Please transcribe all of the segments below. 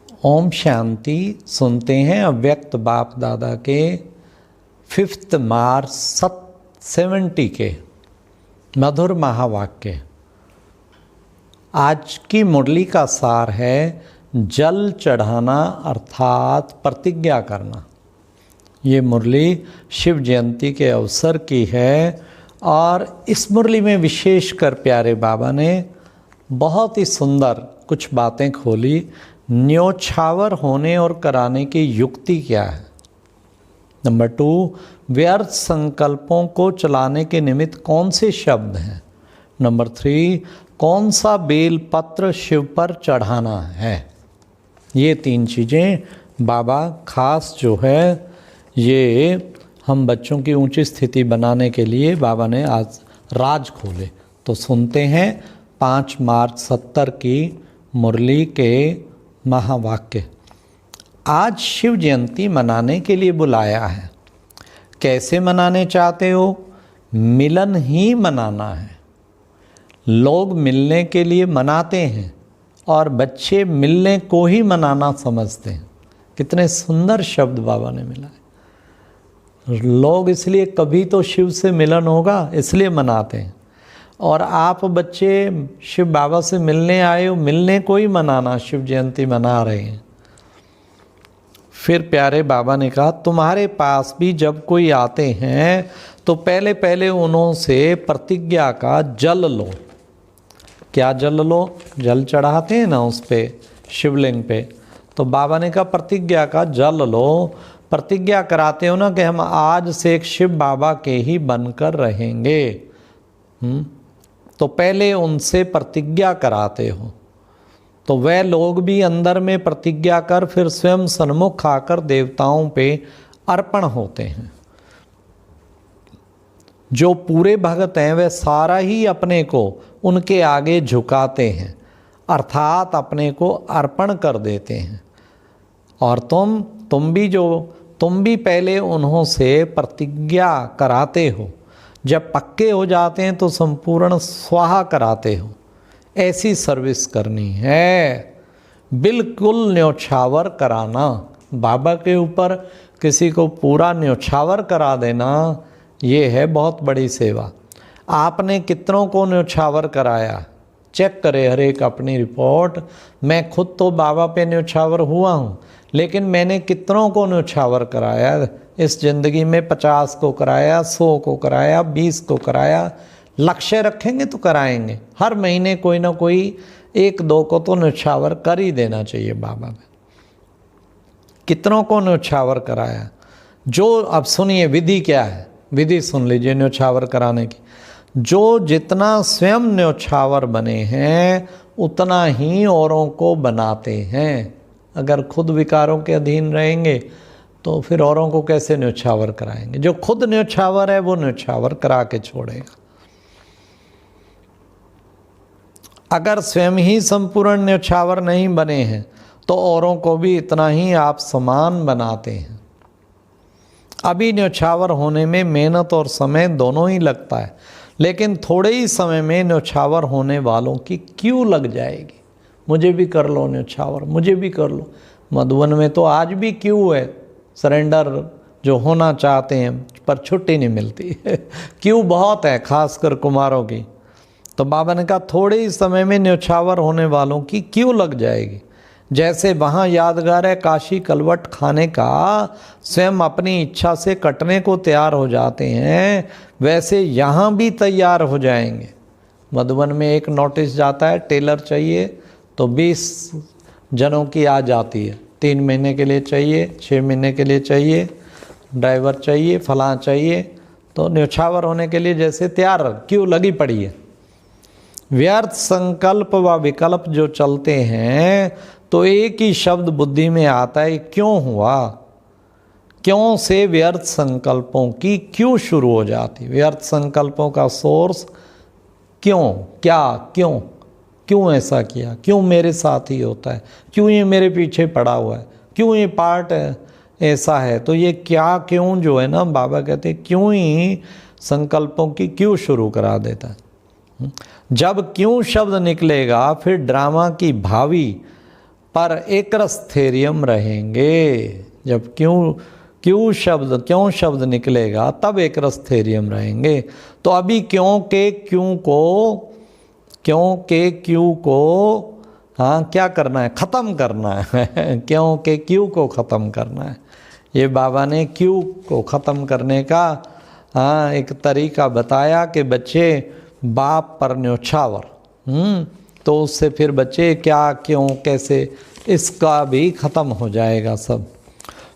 ओम शांति। सुनते हैं अव्यक्त बाप दादा के 5 मार्च 70 के मधुर महावाक्य। आज की मुरली का सार है जल चढ़ाना अर्थात प्रतिज्ञा करना। ये मुरली शिव जयंती के अवसर की है और इस मुरली में विशेषकर प्यारे बाबा ने बहुत ही सुंदर कुछ बातें खोली। न्योछावर होने और कराने की युक्ति क्या है। नंबर 2, व्यर्थ संकल्पों को चलाने के निमित्त कौन से शब्द हैं। नंबर 3, कौन सा बेल पत्र शिव पर चढ़ाना है। ये 3 चीज़ें बाबा खास जो है ये हम बच्चों की ऊंची स्थिति बनाने के लिए बाबा ने आज राज खोले। तो सुनते हैं 5 मार्च 70 की मुरली के महावाक्य। आज शिव जयंती मनाने के लिए बुलाया है। कैसे मनाने चाहते हो? मिलन ही मनाना है। लोग मिलने के लिए मनाते हैं और बच्चे मिलने को ही मनाना समझते हैं। कितने सुंदर शब्द बाबा ने मिलाए। लोग इसलिए कभी तो शिव से मिलन होगा इसलिए मनाते हैं, और आप बच्चे शिव बाबा से मिलने आए हो, मिलने को ही मनाना, शिव जयंती मना रहे हैं। फिर प्यारे बाबा ने कहा तुम्हारे पास भी जब कोई आते हैं तो पहले पहले उन्होंने प्रतिज्ञा का जल लो। क्या जल लो? जल चढ़ाते हैं ना उस पे, शिवलिंग पे। तो बाबा ने कहा प्रतिज्ञा का जल लो। प्रतिज्ञा कराते हो ना कि हम आज से एक शिव बाबा के ही बनकर रहेंगे। तो पहले उनसे प्रतिज्ञा कराते हो। तो वह लोग भी अंदर में प्रतिज्ञा कर फिर स्वयं सन्मुख आकर देवताओं पे अर्पण होते हैं। जो पूरे भगत हैं वह सारा ही अपने को उनके आगे झुकाते हैं, अर्थात अपने को अर्पण कर देते हैं। और तुम भी पहले उन्हों से प्रतिज्ञा कराते हो। जब पक्के हो जाते हैं तो संपूर्ण स्वाहा कराते हो। ऐसी सर्विस करनी है, बिल्कुल न्योछावर कराना। बाबा के ऊपर किसी को पूरा न्योछावर करा देना, ये है बहुत बड़ी सेवा। आपने कितनों को न्योछावर कराया? चेक करे हर एक अपनी रिपोर्ट। मैं खुद तो बाबा पे न्योछावर हुआ हूँ, लेकिन मैंने कितनों को न्योछावर कराया इस ज़िंदगी में? 50 को कराया, 100 को कराया, 20 को कराया। लक्ष्य रखेंगे तो कराएंगे। हर महीने कोई ना कोई 1-2 को तो न्योछावर कर ही देना चाहिए बाबा में। कितनों को न्योछावर कराया? जो अब सुनिए विधि क्या है, विधि सुन लीजिए न्योछावर कराने की। जो जितना स्वयं न्योछावर बने हैं उतना ही औरों को बनाते हैं। अगर खुद विकारों के अधीन रहेंगे तो फिर औरों को कैसे न्योछावर कराएंगे? जो खुद न्योछावर है वो न्योछावर करा के छोड़ेगा। अगर स्वयं ही संपूर्ण न्योछावर नहीं बने हैं तो औरों को भी इतना ही आप समान बनाते हैं। अभी न्योछावर होने में मेहनत और समय दोनों ही लगता है, लेकिन थोड़े ही समय में न्योछावर होने वालों की क्यों लग जाएगी। मुझे भी कर लो न्योछावर, मुझे भी कर लो। मधुबन में तो आज भी क्यों है, सरेंडर जो होना चाहते हैं पर छुट्टी नहीं मिलती क्यों बहुत है, खासकर कुमारों की। तो बाबा ने कहा थोड़े ही समय में न्योछावर होने वालों की क्यों लग जाएगी। जैसे वहाँ यादगार है काशी कलवट खाने का, स्वयं अपनी इच्छा से कटने को तैयार हो जाते हैं, वैसे यहाँ भी तैयार हो जाएंगे। मधुबन में एक नोटिस जाता है टेलर चाहिए तो 20 जनों की आ जाती है। 3 महीने के लिए चाहिए, 6 महीने के लिए चाहिए, ड्राइवर चाहिए, फलां चाहिए। तो न्योछावर होने के लिए जैसे तैयार क्यों लगी पड़ी है। व्यर्थ संकल्प व विकल्प जो चलते हैं तो एक ही शब्द बुद्धि में आता है, क्यों हुआ। क्यों से व्यर्थ संकल्पों की क्यों शुरू हो जाती। व्यर्थ संकल्पों का सोर्स क्यों, क्या, क्यों, क्यों ऐसा किया, क्यों मेरे साथ ही होता है, क्यों ये मेरे पीछे पड़ा हुआ है, क्यों ये पार्ट ऐसा है। तो ये क्या क्यों जो है ना, बाबा कहते क्यों ही संकल्पों की क्यों शुरू करा देता है। जब क्यों शब्द निकलेगा फिर ड्रामा की भावी पर एकरस्थेरियम रहेंगे। जब क्यों शब्द निकलेगा तब एकरस्थेरियम रहेंगे। तो अभी क्यों के क्यों को हाँ क्या करना है, ख़त्म करना है क्यों के क्यों को ख़त्म करना है। ये बाबा ने क्यों को ख़त्म करने का हाँ एक तरीका बताया कि बच्चे बाप पर न्योछावर, तो उससे फिर बच्चे क्या क्यों कैसे इसका भी ख़त्म हो जाएगा सब।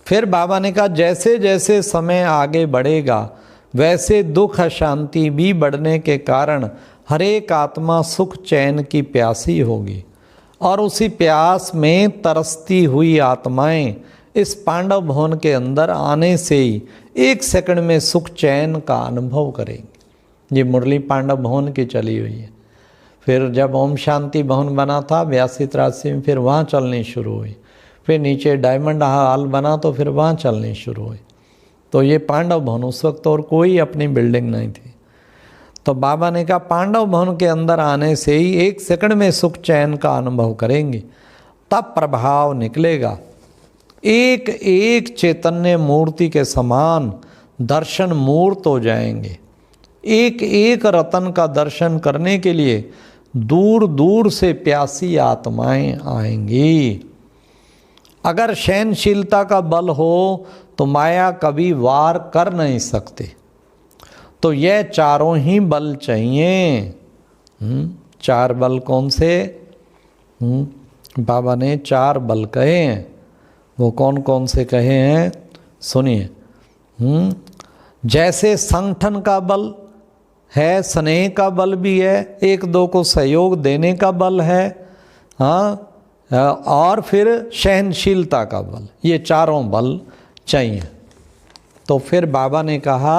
फिर बाबा ने कहा जैसे जैसे समय आगे बढ़ेगा वैसे दुख अशांति भी बढ़ने के कारण हर एक आत्मा सुख चैन की प्यासी होगी, और उसी प्यास में तरसती हुई आत्माएं इस पांडव भवन के अंदर आने से ही 1 सेकंड में सुख चैन का अनुभव करेंगे। ये मुरली पांडव भवन की चली हुई है। फिर जब ओम शांति भवन बना था 82-83 में, फिर वहाँ चलनी शुरू हुई। फिर नीचे डायमंड हॉल बना तो फिर वहाँ चलनी शुरू हुई। तो ये पांडव भवन उस वक्त और कोई अपनी बिल्डिंग नहीं थी। तो बाबा ने कहा पांडव भवन के अंदर आने से ही 1 सेकंड में सुख चैन का अनुभव करेंगे, तब प्रभाव निकलेगा। एक एक चैतन्य मूर्ति के समान दर्शन मूर्त हो जाएंगे। एक एक रतन का दर्शन करने के लिए दूर दूर से प्यासी आत्माएं आएंगी। अगर सहनशीलता का बल हो तो माया कभी वार कर नहीं सकते। तो यह चारों ही बल चाहिए। 4 बल कौन से? बाबा ने 4 बल कहे हैं। वो कौन कौन से कहे हैं सुनिए। जैसे संगठन का बल है, स्नेह का बल भी है, 1-2 को सहयोग देने का बल है, हाँ, और फिर सहनशीलता का बल, ये चारों बल चाहिए। तो फिर बाबा ने कहा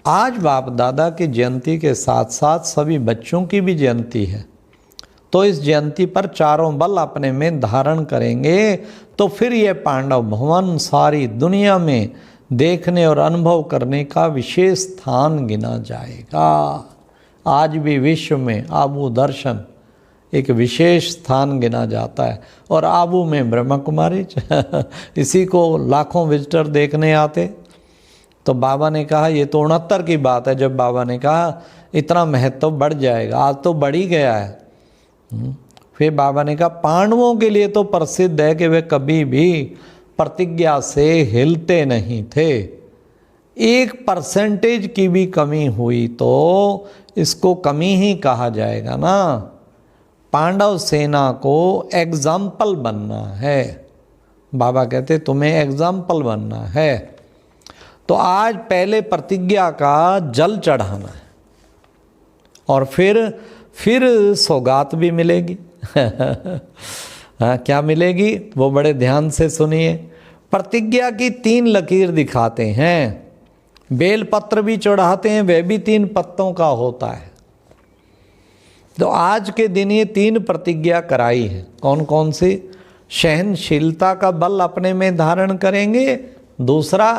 आज बाप दादा की जयंती के साथ साथ सभी बच्चों की भी जयंती है, तो इस जयंती पर चारों बल अपने में धारण करेंगे तो फिर ये पांडव भवन सारी दुनिया में देखने और अनुभव करने का विशेष स्थान गिना जाएगा। आज भी विश्व में आबू दर्शन एक विशेष स्थान गिना जाता है, और आबू में ब्रह्मा कुमारी इसी को लाखों विजिटर देखने आते। तो बाबा ने कहा ये तो 69 की बात है जब बाबा ने कहा इतना महत्व बढ़ जाएगा, आज तो बढ़ ही गया है। फिर बाबा ने कहा पांडवों के लिए तो प्रसिद्ध है कि वे कभी भी प्रतिज्ञा से हिलते नहीं थे। 1% की भी कमी हुई तो इसको कमी ही कहा जाएगा ना। पांडव सेना को एग्जाम्पल बनना है। बाबा कहते तुम्हें एग्जाम्पल बनना है। तो आज पहले प्रतिज्ञा का जल चढ़ाना है, और फिर सौगात भी मिलेगी हाँ क्या मिलेगी वो बड़े ध्यान से सुनिए। प्रतिज्ञा की 3 लकीर दिखाते हैं, बेलपत्र भी चढ़ाते हैं, वह भी 3 पत्तों का होता है। तो आज के दिन ये 3 प्रतिज्ञा कराई है। कौन कौन सी? सहनशीलता का बल अपने में धारण करेंगे, दूसरा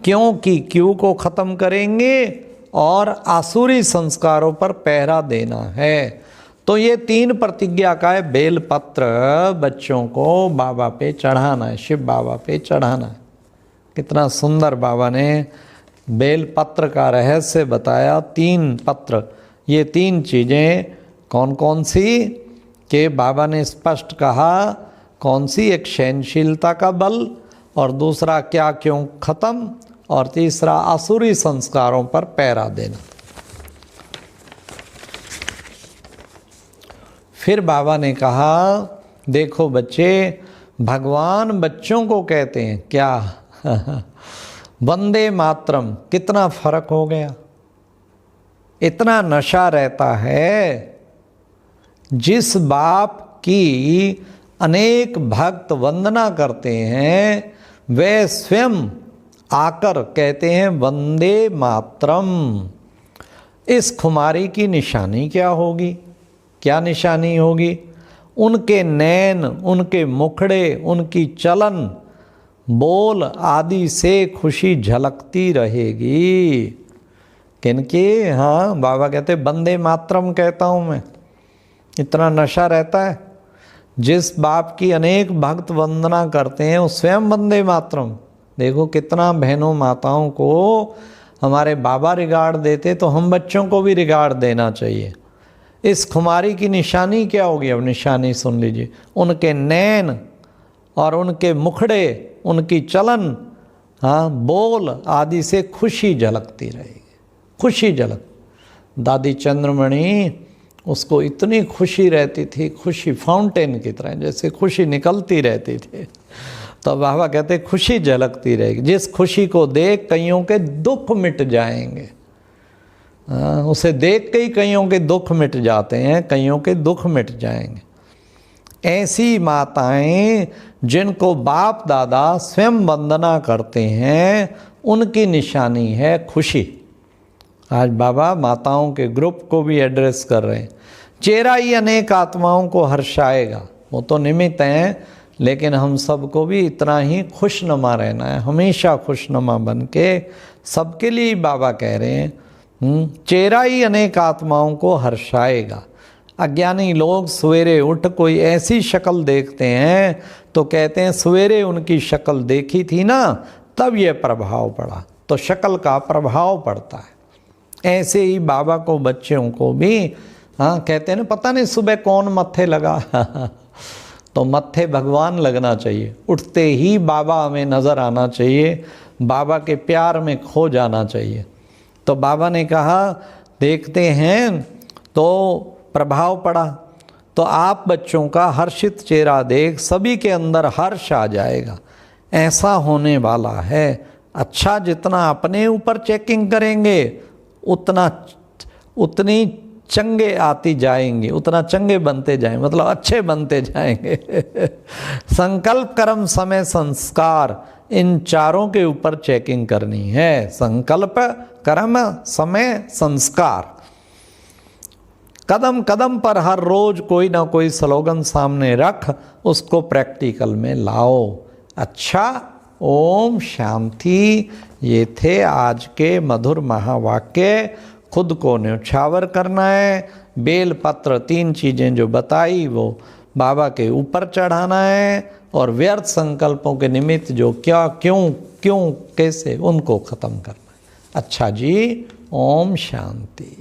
क्यों को खत्म करेंगे, और आसुरी संस्कारों पर पहरा देना है। तो ये 3 प्रतिज्ञा का है। बेलपत्र बच्चों को बाबा पे चढ़ाना है, शिव बाबा पे चढ़ाना है। कितना सुंदर बाबा ने बेलपत्र का रहस्य बताया। 3 पत्र, ये 3 चीज़ें कौन कौन सी के बाबा ने स्पष्ट कहा। कौन सी? एक सहनशीलता का बल, और दूसरा क्या क्यों खत्म, और तीसरा आसुरी संस्कारों पर पहरा देना। फिर बाबा ने कहा देखो बच्चे, भगवान बच्चों को कहते हैं क्या वंदे मातरम। कितना फर्क हो गया। इतना नशा रहता है। जिस बाप की अनेक भक्त वंदना करते हैं वे स्वयं आकर कहते हैं वंदे मातरम। इस खुमारी की निशानी क्या होगी? क्या निशानी होगी? उनके नैन, उनके मुखड़े, उनकी चलन, बोल आदि से खुशी झलकती रहेगी। किनकी? हाँ, बाबा कहते वंदे मातरम कहता हूँ मैं। इतना नशा रहता है। जिस बाप की अनेक भक्त वंदना करते हैं वो स्वयं वंदे मातरम। देखो कितना बहनों माताओं को हमारे बाबा रिगार्ड देते, तो हम बच्चों को भी रिगार्ड देना चाहिए। इस खुमारी की निशानी क्या होगी? अब निशानी सुन लीजिए, उनके नैन और उनके मुखड़े, उनकी चलन, हाँ, बोल आदि से खुशी झलकती रहेगी, खुशी झलक। दादी चंद्रमणि, उसको इतनी खुशी रहती थी, खुशी फाउंटेन की तरह, जैसे खुशी निकलती रहती थी। तो बाबा कहते खुशी झलकती रहेगी। जिस खुशी को देख कईयों के दुख मिट जाएंगे। उसे देख के ही कईयों के दुख मिट जाते हैं, कईयों के दुख मिट जाएंगे। ऐसी माताएं जिनको बाप दादा स्वयं वंदना करते हैं, उनकी निशानी है खुशी। आज बाबा माताओं के ग्रुप को भी एड्रेस कर रहे हैं। चेहरा ही अनेक आत्माओं को हर्षाएगा, वो तो निमित्त हैं, लेकिन हम सबको भी इतना ही खुशनुमा रहना है, हमेशा खुशनुमा बन के। सबके लिए बाबा कह रहे हैं, चेहरा ही अनेक आत्माओं को हर्षाएगा। अज्ञानी लोग सवेरे उठ कोई ऐसी शक्ल देखते हैं तो कहते हैं सवेरे उनकी शक्ल देखी थी ना, तब ये प्रभाव पड़ा। तो शक्ल का प्रभाव पड़ता है। ऐसे ही बाबा को, बच्चों को भी, हाँ, कहते हैं ना, पता नहीं सुबह कौन मत्थे लगा तो मत्थे भगवान लगना चाहिए। उठते ही बाबा हमें नज़र आना चाहिए, बाबा के प्यार में खो जाना चाहिए। तो बाबा ने कहा देखते हैं, तो प्रभाव पड़ा। तो आप बच्चों का हर्षित चेहरा देख सभी के अंदर हर्ष आ जाएगा। ऐसा होने वाला है। अच्छा, जितना अपने ऊपर चेकिंग करेंगे उतनी चंगे आती जाएंगी, उतना चंगे बनते जाएंगे, मतलब अच्छे बनते जाएंगे। संकल्प, कर्म, समय, संस्कार, इन चारों के ऊपर चेकिंग करनी है। संकल्प, कर्म, समय, संस्कार। कदम कदम पर हर रोज कोई ना कोई स्लोगन सामने रख, उसको प्रैक्टिकल में लाओ। अच्छा, ओम शांति। ये थे आज के मधुर महावाक्य। खुद को न्यौछावर करना है। बेल पत्र, 3 चीज़ें जो बताई वो बाबा के ऊपर चढ़ाना है, और व्यर्थ संकल्पों के निमित्त जो क्या, क्यों कैसे, उनको ख़त्म करना है। अच्छा जी, ओम शांति।